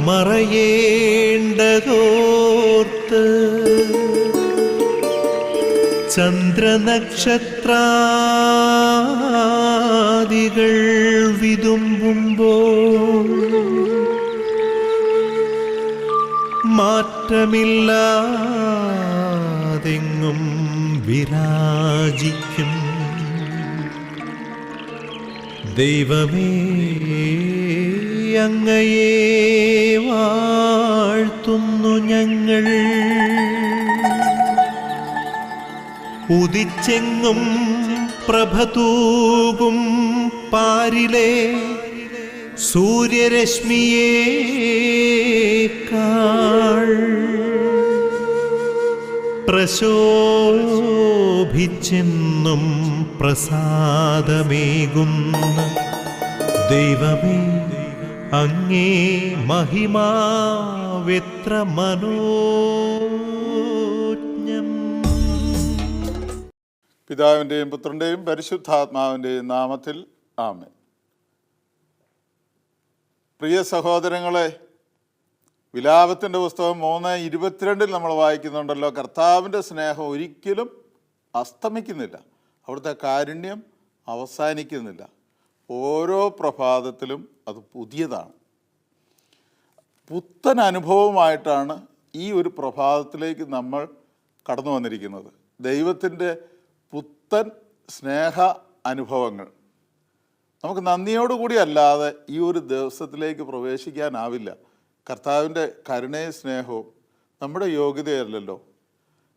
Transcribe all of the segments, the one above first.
മറയേണ്ടതോർത്ത് ചന്ദ്രനക്ഷത്രാദികൾ വിതുമ്പുമ്പോൾ മാറ്റമില്ലാതെങ്ങും വിരാജിക്കും ദൈവമേ, അങ്ങയെ വാഴ്ത്തുന്നു ഞങ്ങൾ. ഉദിച്ചെങ്ങും പ്രഭതൂകും പാരിലെ സൂര്യരശ്മിയേക്കാൾ പ്രശോഭിച്ചെന്നും പ്രസാദമേകുന്ന ദൈവമേ, അങ്ങേ മഹിമാവെത്ര മനോജ്ഞം. പിതാവിൻ്റെയും പുത്രൻ്റെയും പരിശുദ്ധാത്മാവിൻ്റെയും നാമത്തിൽ ആമേൻ. പ്രിയ സഹോദരങ്ങളെ, വിലാപത്തിൻ്റെ പുസ്തകം 3:22 നമ്മൾ വായിക്കുന്നുണ്ടല്ലോ, കർത്താവിൻ്റെ സ്നേഹം ഒരിക്കലും അസ്തമിക്കുന്നില്ല, അവിടുത്തെ കാരുണ്യം അവസാനിക്കുന്നില്ല, ഓരോ പ്രഭാതത്തിലും അത് പുതിയതാണ്. പുത്തൻ അനുഭവമായിട്ടാണ് ഈ ഒരു പ്രഭാതത്തിലേക്ക് നമ്മൾ കടന്നു വന്നിരിക്കുന്നത്. ദൈവത്തിൻ്റെ പുത്തൻ സ്നേഹ അനുഭവങ്ങൾ നമുക്ക് നന്ദിയോടുകൂടി അല്ലാതെ ഈ ഒരു ദിവസത്തിലേക്ക് പ്രവേശിക്കാനാവില്ല. കർത്താവിൻ്റെ കരുണയും സ്നേഹവും നമ്മുടെ യോഗ്യതയല്ലല്ലോ,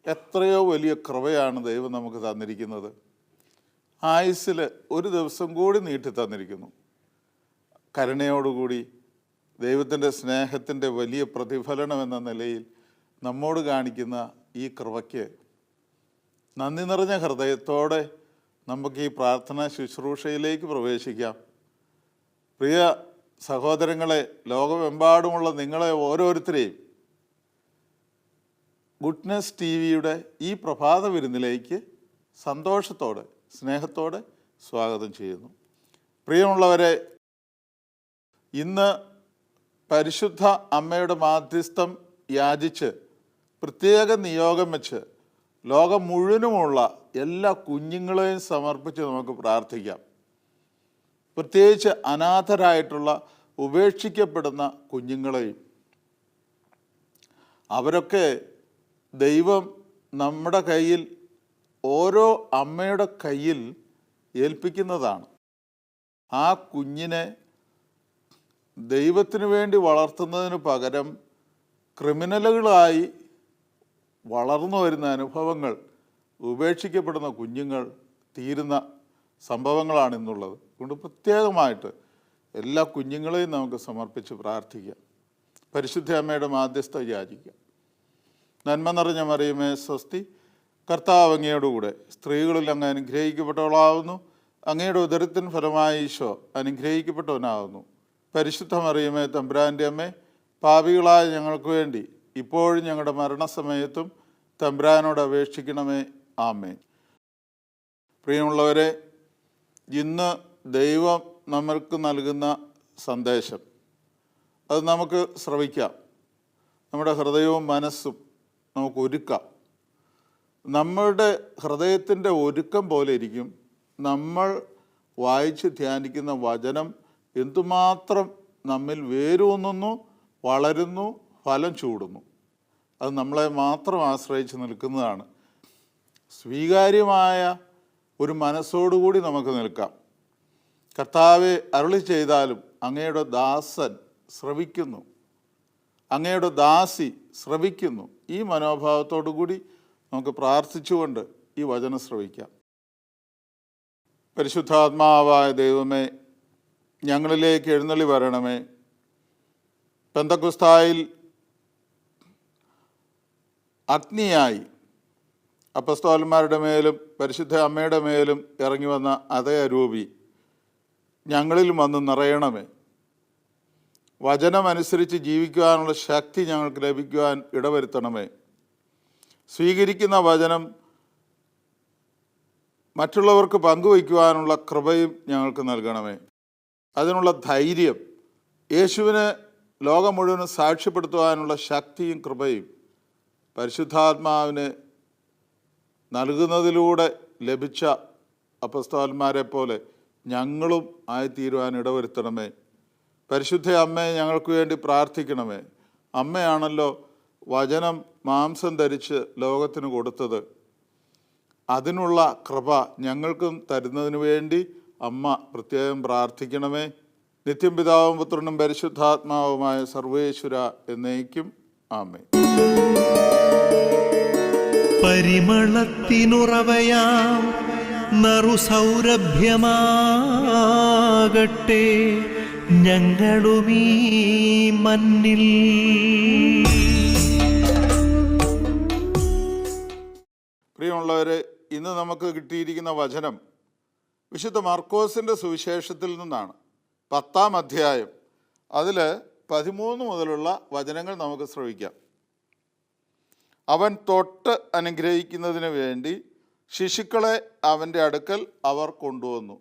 എത്രയോ വലിയ കൃപയാണ് ദൈവം നമുക്ക് തന്നിരിക്കുന്നത്. ആയുസ്സിൽ ഒരു ദിവസം കൂടി നീട്ടി തന്നിരിക്കുന്നു. കരുണയോടുകൂടി ദൈവത്തിൻ്റെ സ്നേഹത്തിൻ്റെ വലിയ പ്രതിഫലനം എന്ന നിലയിൽ നമ്മോട് കാണിക്കുന്ന ഈ കൃപയ്ക്ക് നന്ദി നിറഞ്ഞ ഹൃദയത്തോടെ നമുക്ക് ഈ പ്രാർത്ഥനാ ശുശ്രൂഷയിലേക്ക് പ്രവേശിക്കാം. പ്രിയ സഹോദരങ്ങളെ, ലോകമെമ്പാടുമുള്ള നിങ്ങളെ ഓരോരുത്തരെയും ഗുഡ്നെസ് TV-യുടെ ഈ പ്രഭാത വിരുന്നിലേക്ക് സന്തോഷത്തോടെ സ്നേഹത്തോടെ സ്വാഗതം ചെയ്യുന്നു. പ്രിയമുള്ളവരെ, ഇന്ന് പരിശുദ്ധ അമ്മയുടെ മാധ്യസ്ഥം യാചിച്ച് പ്രത്യേക നിയോഗം വെച്ച് ലോകം മുഴുവനുമുള്ള എല്ലാ കുഞ്ഞുങ്ങളെയും സമർപ്പിച്ച് നമുക്ക് പ്രാർത്ഥിക്കാം. പ്രത്യേകിച്ച് അനാഥരായിട്ടുള്ള ഉപേക്ഷിക്കപ്പെടുന്ന കുഞ്ഞുങ്ങളെയും. അവരൊക്കെ ദൈവം നമ്മുടെ കയ്യിൽ, ഓരോ അമ്മയുടെ കയ്യിൽ ഏൽപ്പിക്കുന്നതാണ്. ആ കുഞ്ഞിനെ ദൈവത്തിന് വേണ്ടി വളർത്തുന്നതിന് പകരം ക്രിമിനലുകളായി വളർന്നു വരുന്ന അനുഭവങ്ങൾ, ഉപേക്ഷിക്കപ്പെടുന്ന കുഞ്ഞുങ്ങൾ തീരുന്ന സംഭവങ്ങളാണ് ഇന്നുള്ളത്. അതുകൊണ്ട് പ്രത്യേകമായിട്ട് എല്ലാ കുഞ്ഞുങ്ങളെയും നമുക്ക് സമർപ്പിച്ച് പ്രാർത്ഥിക്കാം. പരിശുദ്ധ അമ്മയുടെ മാധ്യസ്ഥ യാചിക്കാം. നന്മ നിറഞ്ഞ മറിയമേ സ്വസ്തി, കർത്താവ് അങ്ങയോടുകൂടെ സ്ത്രീകളിൽ അങ്ങ് അനുഗ്രഹിക്കപ്പെട്ടവളാവുന്നു. അങ്ങയുടെ ഉദരത്തിന് ഫലമായി ഈശോ അനുഗ്രഹിക്കപ്പെട്ടവനാകുന്നു. പരിശുദ്ധ മറിയമേ തമ്പുരാൻ്റെ അമ്മേ, പാപികളായ ഞങ്ങൾക്ക് വേണ്ടി ഇപ്പോഴും ഞങ്ങളുടെ മരണസമയത്തും തമ്പുരാനോട് അപേക്ഷിക്കണമേ. ആമേൻ. പ്രിയമുള്ളവരെ, ഇന്ന് ദൈവം നമ്മൾക്ക് നൽകുന്ന സന്ദേശം അത് നമുക്ക് ശ്രവിക്കാം. നമ്മുടെ ഹൃദയവും മനസ്സും നമുക്ക് ഒരുക്കാം. നമ്മളുടെ ഹൃദയത്തിൻ്റെ ഒരുക്കം പോലെ ഇരിക്കും നമ്മൾ വായിച്ച് ധ്യാനിക്കുന്ന വചനം എന്തുമാത്രം നമ്മിൽ വേരൂന്നുന്നു, വളരുന്നു, ഫലം ചൂടുന്നു. അത് നമ്മളെ മാത്രം ആശ്രയിച്ച് നിൽക്കുന്നതാണ്. സ്വീകാര്യമായ ഒരു മനസ്സോടുകൂടി നമുക്ക് നിൽക്കാം. കർത്താവെ അരുളി ചെയ്താലും അങ്ങയുടെ ദാസൻ ശ്രവിക്കുന്നു, അങ്ങയുടെ ദാസി ശ്രവിക്കുന്നു. ഈ മനോഭാവത്തോടു കൂടി നമുക്ക് പ്രാർത്ഥിച്ചുകൊണ്ട് ഈ വചനം ശ്രവിക്കാം. പരിശുദ്ധാത്മാവായ ദൈവമേ, ഞങ്ങളിലേക്ക് എഴുന്നള്ളി വരണമേ. പെന്തക്കോസ്തായിൽ അഗ്നിയായി അപ്പസ്തോലന്മാരുടെ മേലും പരിശുദ്ധ അമ്മയുടെ മേലും ഇറങ്ങി വന്ന അതേ അരൂപി ഞങ്ങളിൽ വന്ന് നിറയണമേ. വചനമനുസരിച്ച് ജീവിക്കുവാനുള്ള ശക്തി ഞങ്ങൾക്ക് ലഭിക്കുവാൻ ഇടവരുത്തണമേ. സ്വീകരിക്കുന്ന വചനം മറ്റുള്ളവർക്ക് പങ്കുവയ്ക്കുവാനുള്ള കൃപയും ഞങ്ങൾക്ക് നൽകണമേ. അതിനുള്ള ധൈര്യം, യേശുവിനെ ലോകം മുഴുവനും സാക്ഷ്യപ്പെടുത്തുവാനുള്ള ശക്തിയും കൃപയും പരിശുദ്ധാത്മാവിന് നൽകുന്നതിലൂടെ ലഭിച്ച അപ്പസ്തോലന്മാരെ പോലെ ഞങ്ങളും ആയിത്തീരുവാൻ ഇടവരുത്തണമേ. പരിശുദ്ധ അമ്മയെ ഞങ്ങൾക്ക് വേണ്ടി പ്രാർത്ഥിക്കണമേ. അമ്മയാണല്ലോ വചനം മാംസം ധരിച്ച് ലോകത്തിന് കൊടുത്തത്. അതിനുള്ള കൃപ ഞങ്ങൾക്കും തരുന്നതിന് വേണ്ടി അമ്മ പ്രത്യേകം പ്രാർത്ഥിക്കണമേ. നിത്യം പിതാവും പുത്രനും പരിശുദ്ധാത്മാവുമായ സർവേശ്വര എന്നേക്കും ആമേൻ. പരിമളത്തിനുറവയാം നറുസൗരഭ്യമാകട്ടെ ഞങ്ങളുമീ മണ്ണിൽ. പ്രിയമുള്ളവരെ, ഇന്ന് നമുക്ക് കിട്ടിയിരിക്കുന്ന വചനം വിശുദ്ധ മർക്കോസിൻ്റെ സുവിശേഷത്തിൽ നിന്നാണ്. 10-ാം അധ്യായം, അതിൽ 13 മുതലുള്ള വചനങ്ങൾ നമുക്ക് ശ്രവിക്കാം. അവൻ തൊട്ട് അനുഗ്രഹിക്കുന്നതിന് വേണ്ടി ശിശുക്കളെ അവൻ്റെ അടുക്കൽ അവർ കൊണ്ടുവന്നു.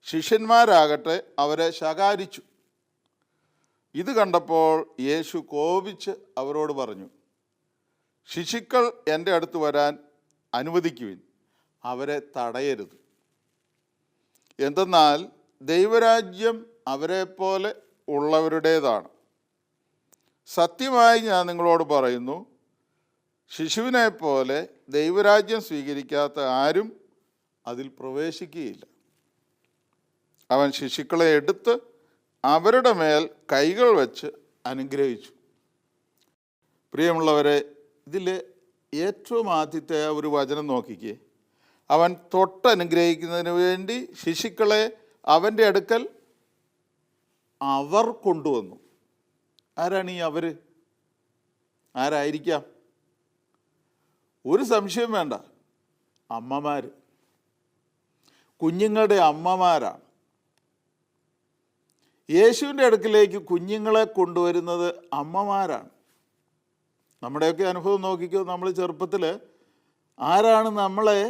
ശിഷ്യന്മാരാകട്ടെ അവരെ ശകാരിച്ചു. ഇത് കണ്ടപ്പോൾ യേശു കോപിച്ച് അവരോട് പറഞ്ഞു, ശിശുക്കൾ എൻ്റെ അടുത്ത് വരാൻ അനുവദിക്കുവിൻ, അവരെ തടയരുത്. എന്തെന്നാൽ ദൈവരാജ്യം അവരെപ്പോലെ ഉള്ളവരുടേതാണ്. സത്യമായി ഞാൻ നിങ്ങളോട് പറയുന്നു, ശിശുവിനെ പോലെ ദൈവരാജ്യം സ്വീകരിക്കാത്ത ആരും അതിൽ പ്രവേശിക്കുകയില്ല. അവൻ ശിശുക്കളെ എടുത്ത് അവരുടെ മേൽ കൈകൾ വെച്ച് അനുഗ്രഹിച്ചു. പ്രിയമുള്ളവരെ, ഇതിൽ ഏറ്റവും ആദ്യത്തെ ഒരു വചനം നോക്കിക്കേ. അവൻ തൊട്ടനുഗ്രഹിക്കുന്നതിന് വേണ്ടി ശിശുക്കളെ അവൻ്റെ അടുക്കൽ അവർ കൊണ്ടുവന്നു. ആരാണ് ഈ അവർ? ആരായിരിക്കാം? ഒരു സംശയം വേണ്ട, അമ്മമാർ, കുഞ്ഞുങ്ങളുടെ അമ്മമാരാണ്. യേശുവിൻ്റെ അടുക്കിലേക്ക് കുഞ്ഞുങ്ങളെ കൊണ്ടുവരുന്നത് അമ്മമാരാണ്. നമ്മുടെയൊക്കെ അനുഭവം നോക്കിക്കോ. നമ്മൾ ചെറുപ്പത്തിൽ ആരാണ് നമ്മളെ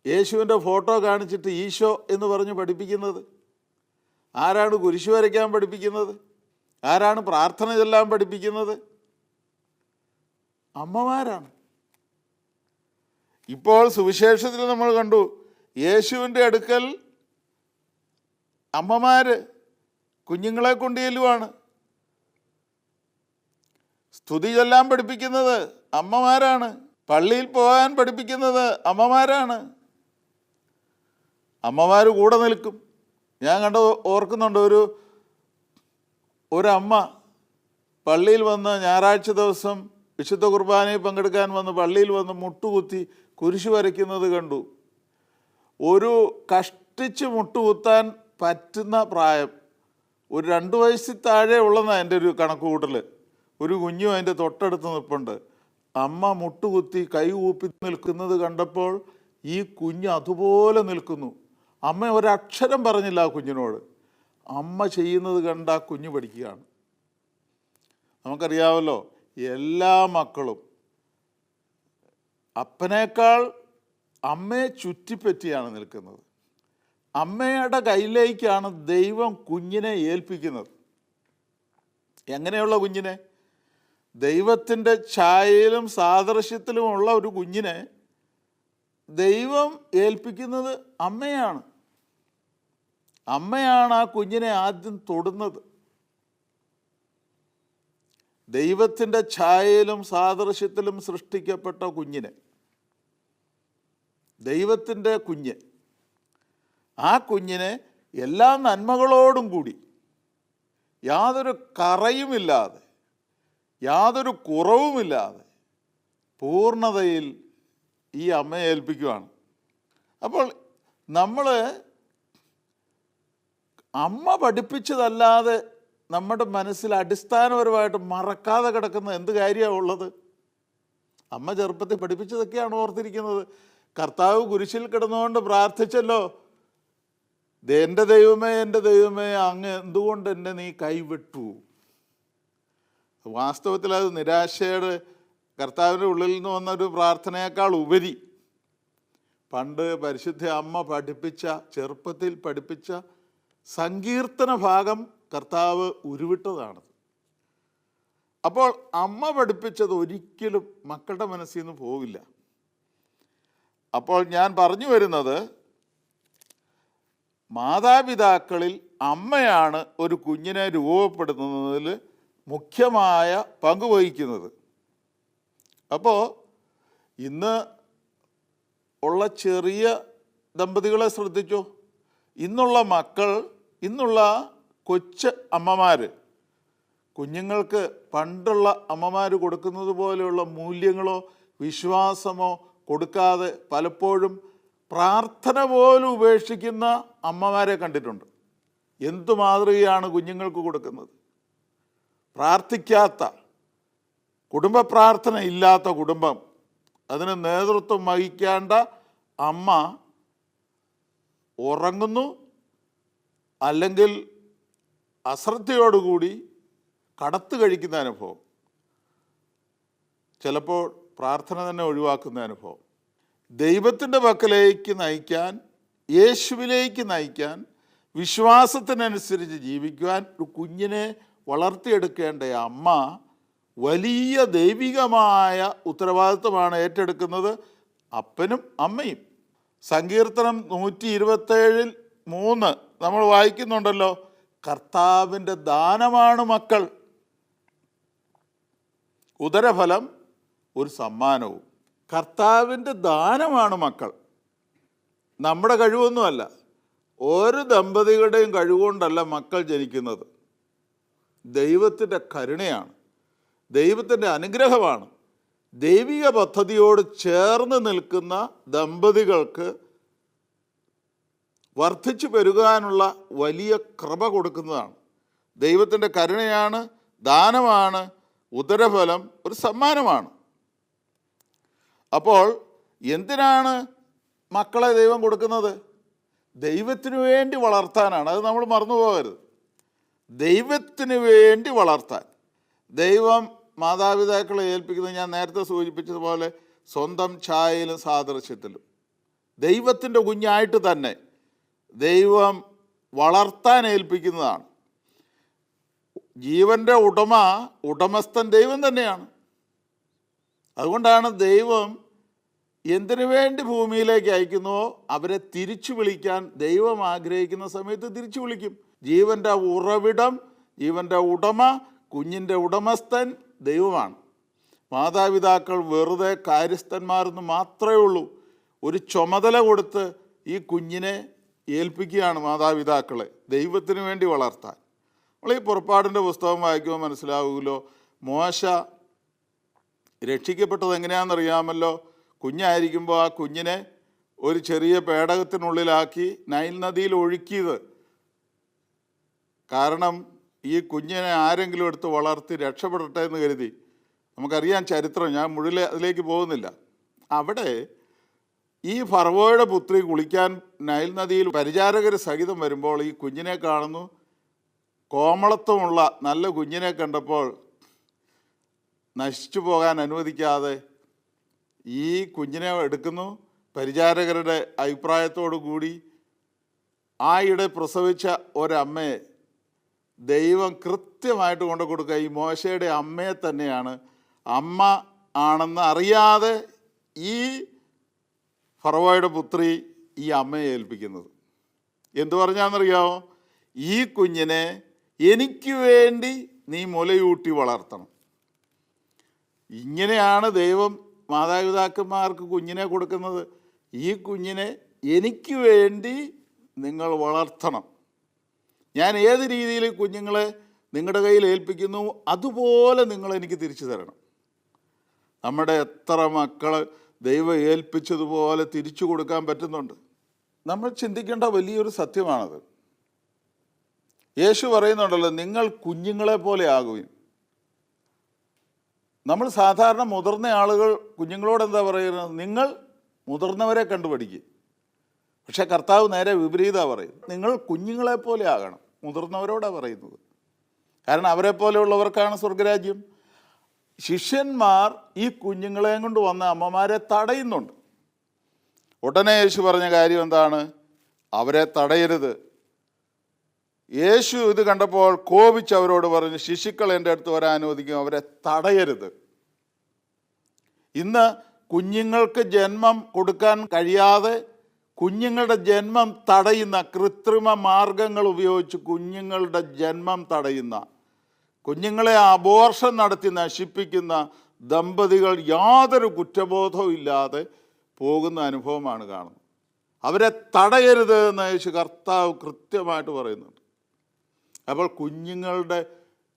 യേശുവിൻ്റെ ഫോട്ടോ കാണിച്ചിട്ട് ഈശോ എന്ന് പറഞ്ഞ് പഠിപ്പിക്കുന്നത്? ആരാണ് കുരിശു വരയ്ക്കാൻ പഠിപ്പിക്കുന്നത്? ആരാണ് പ്രാർത്ഥന ചൊല്ലാൻ പഠിപ്പിക്കുന്നത്? അമ്മമാരാണ്. ഇപ്പോൾ സുവിശേഷത്തിൽ നമ്മൾ കണ്ടു, യേശുവിൻ്റെ അടുക്കൽ അമ്മമാർ കുഞ്ഞുങ്ങളെ കൊണ്ട് ചെല്ലുവാണ്. സ്തുതി ചൊല്ലാൻ പഠിപ്പിക്കുന്നത് അമ്മമാരാണ്. പള്ളിയിൽ പോകാൻ പഠിപ്പിക്കുന്നത് അമ്മമാരാണ്. അമ്മമാർ കൂടെ നിൽക്കും. ഞാൻ ഓർക്കുന്നുണ്ട്, ഒരമ്മ പള്ളിയിൽ വന്ന് ഞായറാഴ്ച ദിവസം വിശുദ്ധ കുർബാനയിൽ പങ്കെടുക്കാൻ വന്ന് പള്ളിയിൽ വന്ന് മുട്ടുകുത്തി കുരിശു വരയ്ക്കുന്നത് കണ്ടു. ഒരു കഷ്ടിച്ച് മുട്ടുകുത്താൻ പറ്റുന്ന പ്രായം, ഒരു 2 വയസ്സിൽ താഴെ ഉള്ളതാണ് എൻ്റെ ഒരു കണക്ക് കൂട്ടൽ. ഒരു കുഞ്ഞും അതിൻ്റെ തൊട്ടടുത്ത് നിൽപ്പുണ്ട്. അമ്മ മുട്ടുകുത്തി കൈ കൂപ്പി നിൽക്കുന്നത് കണ്ടപ്പോൾ ഈ കുഞ്ഞ് അതുപോലെ നിൽക്കുന്നു. അമ്മ ഒരക്ഷരം പറഞ്ഞില്ല ആ കുഞ്ഞിനോട്. അമ്മ ചെയ്യുന്നത് കണ്ട് ആ കുഞ്ഞ് പഠിക്കുകയാണ്. നമുക്കറിയാമല്ലോ, എല്ലാ മക്കളും അപ്പനേക്കാൾ അമ്മയെ ചുറ്റിപ്പറ്റിയാണ് നിൽക്കുന്നത്. അമ്മയുടെ കയ്യിലേക്കാണ് ദൈവം കുഞ്ഞിനെ ഏൽപ്പിക്കുന്നത്. എങ്ങനെയുള്ള കുഞ്ഞിനെ? ദൈവത്തിൻ്റെ ഛായയിലും സാദൃശ്യത്തിലുമുള്ള ഒരു കുഞ്ഞിനെ ദൈവം ഏൽപ്പിക്കുന്നത് അമ്മയാണ്. അമ്മയാണ് ആ കുഞ്ഞിനെ ആദ്യം തൊടുന്നത്. ദൈവത്തിൻ്റെ ഛായയിലും സാദൃശ്യത്തിലും സൃഷ്ടിക്കപ്പെട്ട കുഞ്ഞിനെ, ദൈവത്തിൻ്റെ കുഞ്ഞ്, ആ കുഞ്ഞിനെ എല്ലാ നന്മകളോടും കൂടി, യാതൊരു കറയുമില്ലാതെ, യാതൊരു കുറവുമില്ലാതെ പൂർണ്ണതയിൽ ഈ അമ്മയെ ഏൽപ്പിക്കുകയാണ്. അപ്പോൾ നമ്മൾ അമ്മ പഠിപ്പിച്ചതല്ലാതെ നമ്മുടെ മനസ്സിൽ അടിസ്ഥാനപരമായിട്ട് മറക്കാതെ കിടക്കുന്ന എന്ത് കാര്യമാണ് ഉള്ളത്? അമ്മ ചെറുപ്പത്തിൽ പഠിപ്പിച്ചതൊക്കെയാണ് ഓർത്തിരിക്കുന്നത്. കർത്താവ് കുരിശിൽ കിടന്നുകൊണ്ട് പ്രാർത്ഥിച്ചല്ലോ, എൻ്റെ ദൈവമേ, എൻ്റെ ദൈവമേ, അങ്ങ് എന്തുകൊണ്ട് എന്നെ നീ കൈവിട്ടു? വാസ്തവത്തിൽ അത് നിരാശയുടെ കർത്താവിൻ്റെ ഉള്ളിൽ നിന്ന് വന്നൊരു പ്രാർത്ഥനയേക്കാൾ ഉപരി പണ്ട് പരിശുദ്ധ അമ്മ പഠിപ്പിച്ച, ചെറുപ്പത്തിൽ പഠിപ്പിച്ച സങ്കീർത്തന ഭാഗം കർത്താവ് ഉരുവിട്ടതാണ്. അപ്പോൾ അമ്മ പഠിപ്പിച്ചത് ഒരിക്കലും മക്കളുടെ മനസ്സിൽ നിന്ന് പോവില്ല. അപ്പോൾ ഞാൻ പറഞ്ഞു വരുന്നത്, മാതാപിതാക്കളിൽ അമ്മയാണ് ഒരു കുഞ്ഞിനെ രൂപപ്പെടുത്തുന്നതിൽ മുഖ്യമായ പങ്ക് വഹിക്കുന്നത്. അപ്പോൾ ഇന്ന് ഉള്ള ചെറിയ ദമ്പതികളെ ശ്രദ്ധിച്ചോ. ഇന്നുള്ള മക്കൾ, ഇന്നുള്ള കൊച്ചു അമ്മമാർ കുഞ്ഞുങ്ങൾക്ക് പണ്ടുള്ള അമ്മമാർ കൊടുക്കുന്നത് പോലെയുള്ള മൂല്യങ്ങളോ വിശ്വാസമോ കൊടുക്കാതെ പലപ്പോഴും പ്രാർത്ഥന പോലും ഉപേക്ഷിക്കുന്ന അമ്മമാരെ കണ്ടിട്ടുണ്ട്. എന്തു മാതൃകയാണ് കുഞ്ഞുങ്ങൾക്ക് കൊടുക്കുന്നത്? പ്രാർത്ഥിക്കാത്ത, കുടുംബ പ്രാർത്ഥന ഇല്ലാത്ത കുടുംബം, അതിന് നേതൃത്വം വഹിക്കേണ്ട അമ്മ ഉറങ്ങുന്നു, അല്ലെങ്കിൽ അശ്രദ്ധയോടുകൂടി കടത്ത് കഴിക്കുന്ന അനുഭവം, ചിലപ്പോൾ പ്രാർത്ഥന തന്നെ ഒഴിവാക്കുന്ന അനുഭവം. ദൈവത്തിൻ്റെ പക്കലേക്ക് നയിക്കാൻ, യേശുവിലേക്ക് നയിക്കാൻ, വിശ്വാസത്തിനനുസരിച്ച് ജീവിക്കുവാൻ ഒരു കുഞ്ഞിനെ വളർത്തിയെടുക്കേണ്ട അമ്മ വലിയ ദൈവികമായ ഉത്തരവാദിത്വമാണ് ഏറ്റെടുക്കുന്നത്, അപ്പനും അമ്മയും. സങ്കീർത്തനം 127:3 നമ്മൾ വായിക്കുന്നുണ്ടല്ലോ, കർത്താവിൻ്റെ ദാനമാണ് മക്കൾ, ഉദരഫലം ഒരു സമ്മാനവും. കർത്താവിൻ്റെ ദാനമാണ് മക്കൾ, നമ്മുടെ കഴിവൊന്നുമല്ല. ഓരോ ദമ്പതികളുടെയും കഴിവുകൊണ്ടല്ല മക്കൾ ജനിക്കുന്നത്. ദൈവത്തിൻ്റെ കരുണയാണ്, ദൈവത്തിൻ്റെ അനുഗ്രഹമാണ്. ദൈവിക പദ്ധതിയോട് ചേർന്ന് നിൽക്കുന്ന ദമ്പതികൾക്ക് വർദ്ധിച്ചു പെരുകാനുള്ള വലിയ കൃപ കൊടുക്കുന്നതാണ്. ദൈവത്തിൻ്റെ കരുണയാണ്, ദാനമാണ്, ഉദരഫലം ഒരു സമ്മാനമാണ്. അപ്പോൾ എന്തിനാണ് മക്കളെ ദൈവം കൊടുക്കുന്നത്? ദൈവത്തിനു വേണ്ടി വളർത്താനാണ്. അത് നമ്മൾ മറന്നു പോകരുത്. ദൈവത്തിന് വേണ്ടി വളർത്താൻ ദൈവം മാതാപിതാക്കളെ ഏൽപ്പിക്കുന്നത്, ഞാൻ നേരത്തെ സൂചിപ്പിച്ചതുപോലെ, സ്വന്തം ഛായയിലും സാദൃശ്യത്തിലും ദൈവത്തിൻ്റെ കുഞ്ഞായിട്ട് തന്നെ ദൈവം വളർത്താൻ ഏൽപ്പിക്കുന്നതാണ്. ജീവൻ്റെ ഉടമസ്ഥൻ ദൈവം തന്നെയാണ്. അതുകൊണ്ടാണ് ദൈവം എന്തിനു വേണ്ടി ഭൂമിയിലേക്ക് അയക്കുന്നുവോ അവരെ തിരിച്ചു വിളിക്കാൻ ദൈവം ആഗ്രഹിക്കുന്ന സമയത്ത് തിരിച്ചു വിളിക്കും. ജീവൻ്റെ ഉറവിടം, ജീവൻ്റെ ഉടമ, കുഞ്ഞിൻ്റെ ഉടമസ്ഥൻ ദൈവമാണ്. മാതാപിതാക്കൾ വെറുതെ കാര്യസ്ഥന്മാരെന്ന് മാത്രമേ ഉള്ളൂ. ഒരു ചുമതല കൊടുത്ത് ഈ കുഞ്ഞിനെ ഏൽപ്പിക്കുകയാണ് മാതാപിതാക്കളെ ദൈവത്തിന് വേണ്ടി വളർത്താൻ. നമ്മൾ ഈ പുറപ്പാടിൻ്റെ പുസ്തകം വായിക്കുമ്പോൾ മനസ്സിലാവുമല്ലോ, മോശ രക്ഷിക്കപ്പെട്ടത് എങ്ങനെയാണെന്നറിയാമല്ലോ. കുഞ്ഞായിരിക്കുമ്പോൾ ആ കുഞ്ഞിനെ ഒരു ചെറിയ പേടകത്തിനുള്ളിലാക്കി നൈൽ നദിയിൽ ഒഴുക്കിയത്. കാരണം ഈ കുഞ്ഞിനെ ആരെങ്കിലും എടുത്ത് വളർത്തി രക്ഷപ്പെടട്ടെ എന്ന് കരുതി. നമുക്കറിയാം ചരിത്രം, ഞാൻ മുഴുവൻ അതിലേക്ക് പോകുന്നില്ല. അവിടെ ഈ ഫറവോയുടെ പുത്രി കുളിക്കാൻ നൈൽ നദിയിൽ പരിചാരകർ സഹിതം വരുമ്പോൾ ഈ കുഞ്ഞിനെ കാണുന്നു. കോമളത്വമുള്ള നല്ല കുഞ്ഞിനെ കണ്ടപ്പോൾ നശിച്ചു പോകാൻ അനുവദിക്കാതെ ഈ കുഞ്ഞിനെ എടുക്കുന്നു. പരിചാരകരുടെ അഭിപ്രായത്തോടു കൂടി ആയിടെ പ്രസവിച്ച ഒരമ്മയെ ദൈവം കൃത്യമായിട്ട് കൊണ്ടു കൊടുക്കുക. ഈ മോശയുടെ അമ്മയെ തന്നെയാണ്, അമ്മ ആണെന്ന് അറിയാതെ ഈ ഫറവോയുടെ പുത്രി ഈ അമ്മയെ ഏൽപ്പിക്കുന്നത്. എന്തു പറഞ്ഞാണെന്നറിയാമോ? ഈ കുഞ്ഞിനെ എനിക്ക് വേണ്ടി നീ മുലയൂട്ടി വളർത്തണം. ഇങ്ങനെയാണ് ദൈവം മാതാപിതാക്കന്മാർക്ക് കുഞ്ഞിനെ കൊടുക്കുന്നത്. ഈ കുഞ്ഞിനെ എനിക്ക് വേണ്ടി നിങ്ങൾ വളർത്തണം. ഞാൻ ഏത് രീതിയിൽ കുഞ്ഞുങ്ങളെ നിങ്ങളുടെ കയ്യിൽ ഏൽപ്പിക്കുന്നു അതുപോലെ നിങ്ങൾ എനിക്ക് തിരിച്ചു തരണം. നമ്മുടെ എത്ര മക്കൾ ദൈവം ഏൽപ്പിച്ചതുപോലെ തിരിച്ചു കൊടുക്കാൻ പറ്റുന്നുണ്ട്? നമ്മൾ ചിന്തിക്കേണ്ട വലിയൊരു സത്യമാണത്. യേശു പറയുന്നുണ്ടല്ലോ, നിങ്ങൾ കുഞ്ഞുങ്ങളെ പോലെ ആകുകയും. നമ്മൾ സാധാരണ മുതിർന്ന ആളുകൾ കുഞ്ഞുങ്ങളോട് എന്താ പറയുന്നത്? നിങ്ങൾ മുതിർന്നവരെ കണ്ടുപഠിക്കുക. പക്ഷെ കർത്താവ് നേരെ വിപരീതമാണ് പറയുന്നത്. നിങ്ങൾ കുഞ്ഞുങ്ങളെ പോലെ ആകണം, മുതിർന്നവരോടാണ് പറയുന്നത്. കാരണം അവരെ പോലെയുള്ളവർക്കാണ് സ്വർഗരാജ്യം. ശിഷ്യന്മാർ ഈ കുഞ്ഞുങ്ങളെയും കൊണ്ട് വന്ന അമ്മമാരെ തടയുന്നുണ്ട്. ഉടനെ യേശു പറഞ്ഞ കാര്യം എന്താണ്? അവരെ തടയരുത്. യേശു ഇത് കണ്ടപ്പോൾ കോപിച്ച് അവരോട് പറഞ്ഞു, ശിശുക്കൾ എൻ്റെ അടുത്ത് വരാൻ അനുവദിക്കും, അവരെ തടയരുത്. ഇന്ന് കുഞ്ഞുങ്ങൾക്ക് ജന്മം കൊടുക്കാൻ കഴിയാതെ കുഞ്ഞുങ്ങളുടെ ജന്മം തടയുന്ന കൃത്രിമ മാർഗങ്ങൾ ഉപയോഗിച്ച് കുഞ്ഞുങ്ങളുടെ ജന്മം തടയുന്ന, കുഞ്ഞുങ്ങളെ അബോർഷൻ നടത്തി നശിപ്പിക്കുന്ന ദമ്പതികൾ യാതൊരു കുറ്റബോധവും ഇല്ലാതെ പോകുന്ന അനുഭവമാണ് കാണുന്നത്. അവരെ തടയരുത് എന്ന് യേശു കർത്താവ് കൃത്യമായിട്ട് പറയുന്നുണ്ട്. അപ്പോൾ കുഞ്ഞുങ്ങളുടെ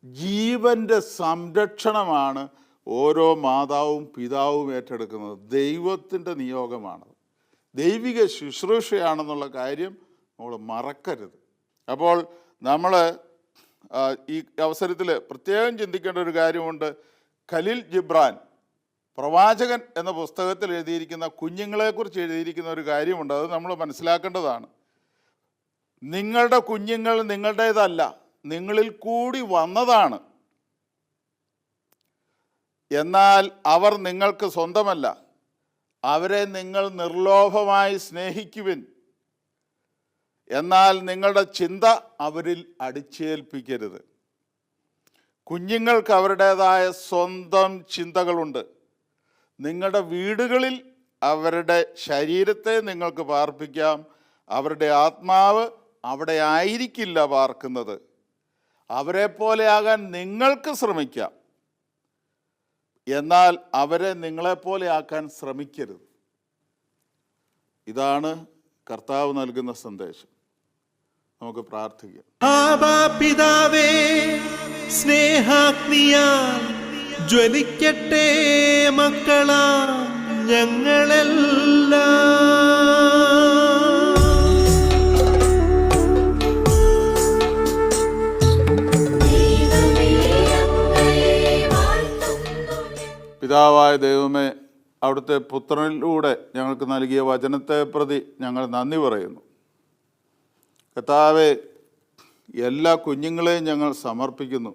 ജീവൻ്റെ സംരക്ഷണമാണ് ഓരോ മാതാവും പിതാവും ഏറ്റെടുക്കുന്നത്. ദൈവത്തിൻ്റെ നിയോഗമാണ്, ദൈവിക ശുശ്രൂഷയാണെന്നുള്ള കാര്യം നമ്മൾ മറക്കരുത്. അപ്പോൾ നമ്മൾ ഈ അവസരത്തിൽ പ്രത്യേകം ചിന്തിക്കേണ്ട ഒരു കാര്യമുണ്ട്. ഖലീൽ ജിബ്രാൻ പ്രവാചകൻ എന്ന പുസ്തകത്തിൽ എഴുതിയിരിക്കുന്ന കുഞ്ഞുങ്ങളെക്കുറിച്ച് എഴുതിയിരിക്കുന്ന ഒരു കാര്യമുണ്ട്. അത് നമ്മൾ മനസ്സിലാക്കേണ്ടതാണ്. നിങ്ങളുടെ കുഞ്ഞുങ്ങൾ നിങ്ങളുടേതല്ല, നിങ്ങളിൽ കൂടി വന്നതാണ്. എന്നാൽ അവർ നിങ്ങൾക്ക് സ്വന്തമല്ല. അവരെ നിങ്ങൾ നിർലോഭമായി സ്നേഹിക്കുവിൻ. എന്നാൽ നിങ്ങളുടെ ചിന്ത അവരിൽ അടിച്ചേൽപ്പിക്കരുത്. കുഞ്ഞുങ്ങൾക്ക് അവരുടേതായ സ്വന്തം ചിന്തകളുണ്ട്. നിങ്ങളുടെ വീടുകളിൽ അവരുടെ ശരീരത്തെ നിങ്ങൾക്ക് പാർപ്പിക്കാം, അവരുടെ ആത്മാവ് അവിടെ ആയിരിക്കില്ല പാർക്കുന്നത്. അവരെ പോലെയാകാൻ നിങ്ങൾക്ക് ശ്രമിക്കാം, എന്നാൽ അവരെ നിങ്ങളെപ്പോലെ ആക്കാൻ ശ്രമിക്കരുത്. ഇതാണ് കർത്താവ് നൽകുന്ന സന്ദേശം. നമുക്ക് പ്രാർത്ഥിക്കാം. ആബാ പിതാവേ, സ്നേഹാഗ്നിയാൽ ജ്വലിക്കട്ടെ മക്കളാ ഞങ്ങളെല്ലാം. പിതാവായ ദൈവമേ, അവിടുത്തെ പുത്രനിലൂടെ ഞങ്ങൾക്ക് നൽകിയ വചനത്തെ പ്രതി ഞങ്ങൾ നന്ദി പറയുന്നു. കർത്താവേ, എല്ലാ കുഞ്ഞുങ്ങളെയും ഞങ്ങൾ സമർപ്പിക്കുന്നു.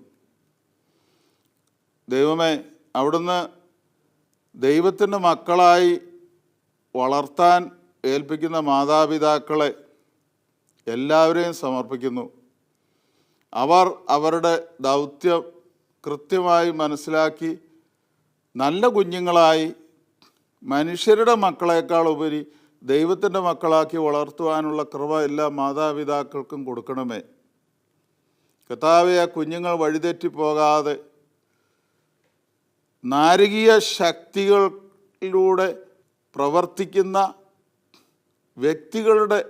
ദൈവമേ, അവിടുന്ന് ദൈവത്തിൻ്റെ മക്കളായി വളർത്താൻ ഏൽപ്പിക്കുന്ന മാതാപിതാക്കളെ എല്ലാവരെയും സമർപ്പിക്കുന്നു. അവർ അവരുടെ ദൗത്യം കൃത്യമായി മനസ്സിലാക്കി നല്ല കുഞ്ഞുങ്ങളായി മനുഷ്യരുടെ മക്കളെക്കാൾ ഉപരി ദൈവത്തിൻ്റെ മക്കളാക്കി വളർത്തുവാനുള്ള കൃപ എല്ലാ മാതാപിതാക്കൾക്കും കൊടുക്കണമേ. കർത്താവേ, ആ കുഞ്ഞുങ്ങൾ വഴിതെറ്റിപ്പോകാതെ നാരകീയ ശക്തികളിലൂടെ പ്രവർത്തിക്കുന്ന വ്യക്തികളുടെ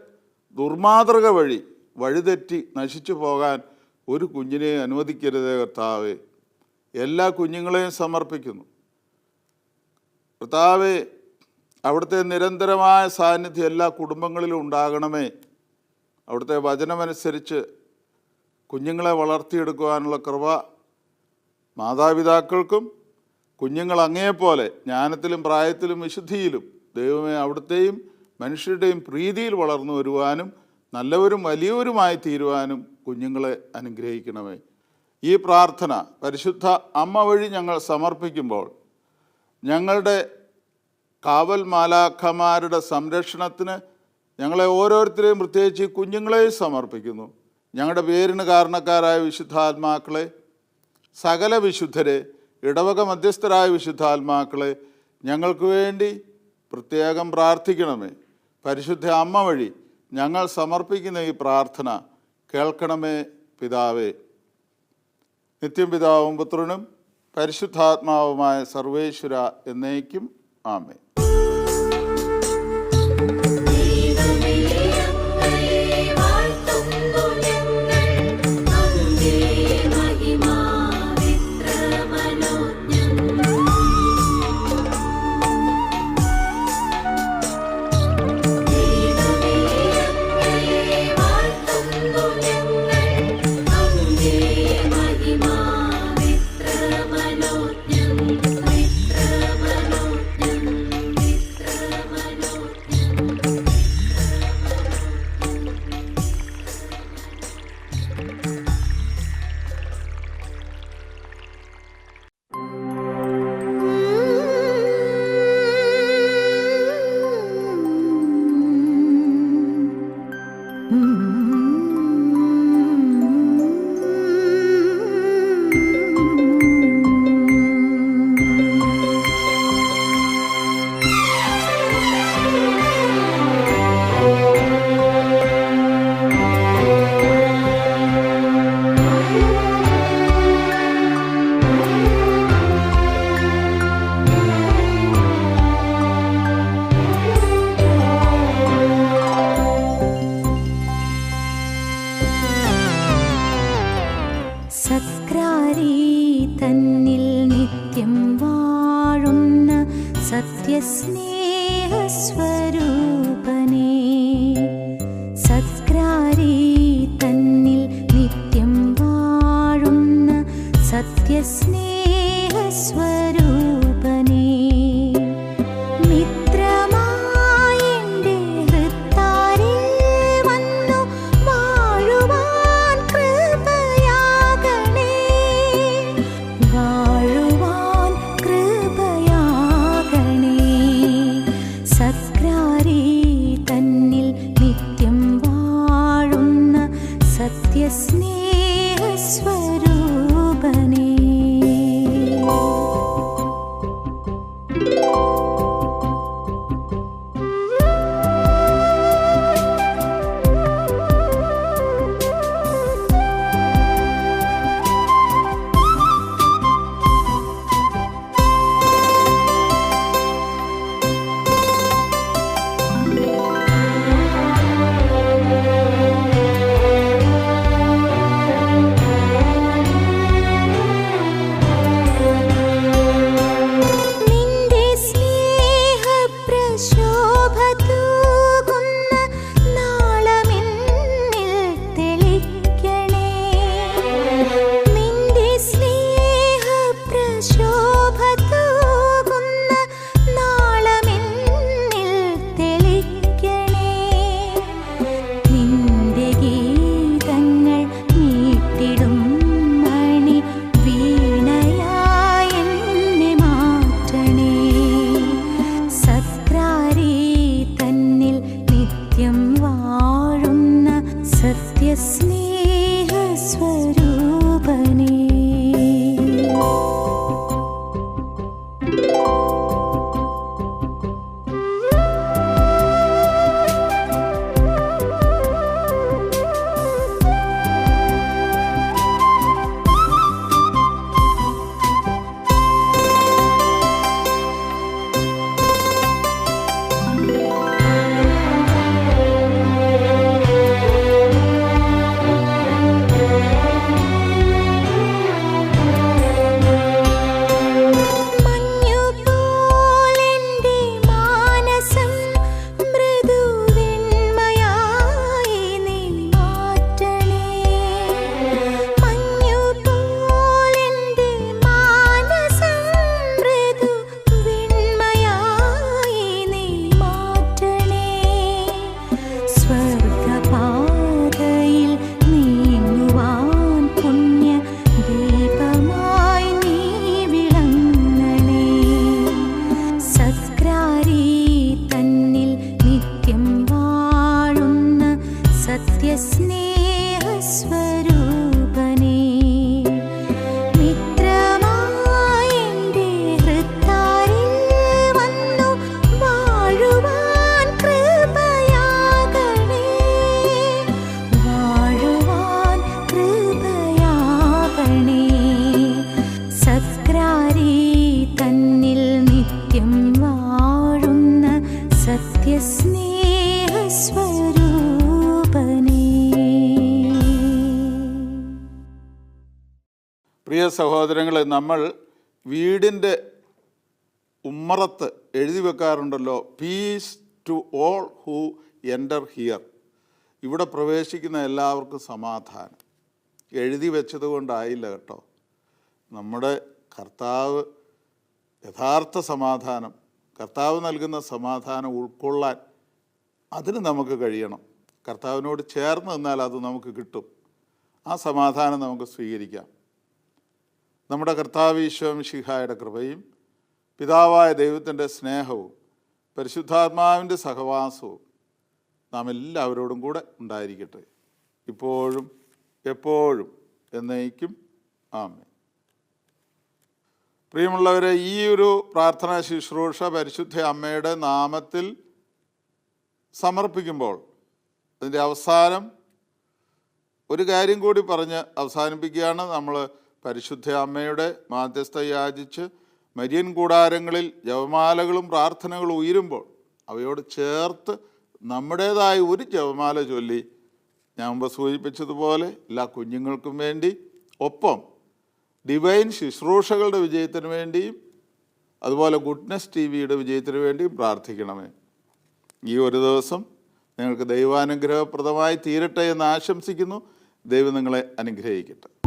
ദുർമാതൃക വഴി വഴിതെറ്റി നശിച്ചു പോകാൻ ഒരു കുഞ്ഞിനെ അനുവദിക്കരുതേ കർത്താവേ. എല്ലാ കുഞ്ഞുങ്ങളെയും സമർപ്പിക്കുന്നു. കർത്താവേ, അവിടുത്തെ നിരന്തരമായ സാന്നിധ്യം എല്ലാ കുടുംബങ്ങളിലും ഉണ്ടാകണമേ. അവിടുത്തെ വചനമനുസരിച്ച് കുഞ്ഞുങ്ങളെ വളർത്തിയെടുക്കുവാനുള്ള കൃപ മാതാപിതാക്കൾക്കും, കുഞ്ഞുങ്ങൾ അങ്ങയെപ്പോലെ ജ്ഞാനത്തിലും പ്രായത്തിലും വിശുദ്ധിയിലും ദൈവമേ അവിടുത്തെയും മനുഷ്യരുടെയും പ്രീതിയിൽ വളർന്നു വരുവാനും നല്ലവരും വലിയവരുമായി തീരുവാനും കുഞ്ഞുങ്ങളെ അനുഗ്രഹിക്കണമേ. ഈ പ്രാർത്ഥന പരിശുദ്ധ അമ്മ വഴി ഞങ്ങൾ സമർപ്പിക്കുമ്പോൾ ഞങ്ങളുടെ കാവൽ മാലാഖമാരുടെ സംരക്ഷണത്തിന് ഞങ്ങളെ ഓരോരുത്തരെയും, പ്രത്യേകിച്ച് കുഞ്ഞുങ്ങളെയും സമർപ്പിക്കുന്നു. ഞങ്ങളുടെ പേരിന് കാരണക്കാരായ വിശുദ്ധാത്മാക്കളെ, സകല വിശുദ്ധരെ, ഇടവക മധ്യസ്ഥരായ വിശുദ്ധാത്മാക്കളെ ഞങ്ങൾക്ക് വേണ്ടി പ്രത്യേകം പ്രാർത്ഥിക്കണമേ. പരിശുദ്ധ അമ്മ വഴി ഞങ്ങൾ സമർപ്പിക്കുന്ന ഈ പ്രാർത്ഥന കേൾക്കണമേ പിതാവേ. നിത്യം പിതാവും പുത്രനും പരിശുദ്ധാത്മാവുമായ സർവേശ്വര എന്നേക്കും ആമേൻ. തന്നിൽ നിത്യം വാഴുന്ന സത്യസ്നേഹസ്വരൂപനേ. സത്കാരി തന്നിൽ നിത്യം വാഴുന്ന സത്യസ്നേഹസ്വരൂപനേ. മിത്രമായെന്റെ ഹൃത്താരിൽ വന്നു വാഴുവാൻ കൃപയാകണേ. വാഴുവാൻ കൃപയാകണേ. സത്കാരി തന്നിൽ നിത്യം വാഴുന്ന സത്യസ്നേഹസ്വരൂപനേ. നിന്റെ സ്നേഹപ്രശോഭ തൂകുന്ന നാളമെന്നിൽ തെളിക്കണേ. നിന്റെ സ്നേഹപ്രശോഭ തൂകുന്ന നാളമെന്നിൽ തെളിക്കണേ. നിന്റെ ഗീതങ്ങൾ മീട്ടിടും മണി വീണയായി എന്നെ മാറ്റണേ. സത്കാരി തന്നിൽ നിത്യം വാഴുന്ന സത്യസ്നേഹസ്വരൂപനേ. മഞ്ഞുപോലെന്റെ മാനസം മൃദുവെണ്മയായി നീ മാറ്റണേ. മഞ്ഞുപോലെന്റെ മാനസം മൃദുവെണ്മയായി നീ മാറ്റണേ. സ്വർഗപാതയിൽ നീങ്ങുവാൻ പുണ്യ ദീപമായി നീ വിളങ്ങണേ. സത്കാരി തന്നിൽ നിത്യം വാഴുന്ന സത്യസ്നേഹസ്വരൂപനേ. മിത്രമായെന്റെ ഹൃത്താരിൽ വന്നു വാഴുവാൻ കൃപയാകണേ. വാഴുവാൻ കൃപയാകണേ. സത്കാരി തന്നിൽ നിത്യം വാഴുന്ന സത്യസ്നേഹസ്വരൂപനേ. പ്രിയ സഹോദരങ്ങളെ, നമ്മൾ വീടിൻ്റെ ഉമ്മറത്ത് എഴുതി വെക്കാറുണ്ടല്ലോ, peace to all who enter here. ഇവിടെ പ്രവേശിക്കുന്ന എല്ലാവർക്കും സമാധാനം. എഴുതി വെച്ചത് കൊണ്ടായില്ല കേട്ടോ. നമ്മുടെ കർത്താവ് യഥാർത്ഥ സമാധാനം, കർത്താവ് നൽകുന്ന സമാധാനം ഉൾക്കൊള്ളാൻ അതിന് നമുക്ക് കഴിയണം. കർത്താവിനോട് ചേർന്ന് നിന്നാൽ അത് നമുക്ക് കിട്ടും. ആ സമാധാനം നമുക്ക് സ്വീകരിക്കാം. നമ്മുടെ കർത്താവ് ഈശോ മിശിഹായുടെ കൃപയും പിതാവായ ദൈവത്തിൻ്റെ സ്നേഹവും പരിശുദ്ധാത്മാവിൻ്റെ സഹവാസവും നാം എല്ലാവരോടും കൂടെ ഉണ്ടായിരിക്കട്ടെ, ഇപ്പോഴും എപ്പോഴും എന്നേക്കും. ആമേൻ. പ്രിയമുള്ളവരെ, ഈ ഒരു പ്രാർത്ഥനാ ശുശ്രൂഷ പരിശുദ്ധ അമ്മയുടെ നാമത്തിൽ സമർപ്പിക്കുമ്പോൾ അതിൻ്റെ അവസാനം ഒരു കാര്യം കൂടി പറഞ്ഞ് അവസാനിപ്പിക്കുകയാണ്. നമ്മൾ പരിശുദ്ധ അമ്മയുടെ മാധ്യസ്ഥ യാചിച്ച് മരിയൻ കൂടാരങ്ങളിൽ ജപമാലകളും പ്രാർത്ഥനകളും ഉയരുമ്പോൾ അവയോട് ചേർത്ത് നമ്മുടേതായ ഒരു ജപമാല ചൊല്ലി ഞാൻ മുമ്പ് സൂചിപ്പിച്ചതുപോലെ എല്ലാ കുഞ്ഞുങ്ങൾക്കും വേണ്ടി, ഒപ്പം ഡിവൈൻ ശുശ്രൂഷകളുടെ വിജയത്തിന് വേണ്ടിയും അതുപോലെ ഗുഡ്നസ് TV-യുടെ വിജയത്തിന് വേണ്ടിയും പ്രാർത്ഥിക്കണമേ. ഈ ഒരു ദിവസം നിങ്ങൾക്ക് ദൈവാനുഗ്രഹപ്രദമായി തീരട്ടെ എന്ന് ആശംസിക്കുന്നു. ദൈവം നിങ്ങളെ അനുഗ്രഹിക്കട്ടെ.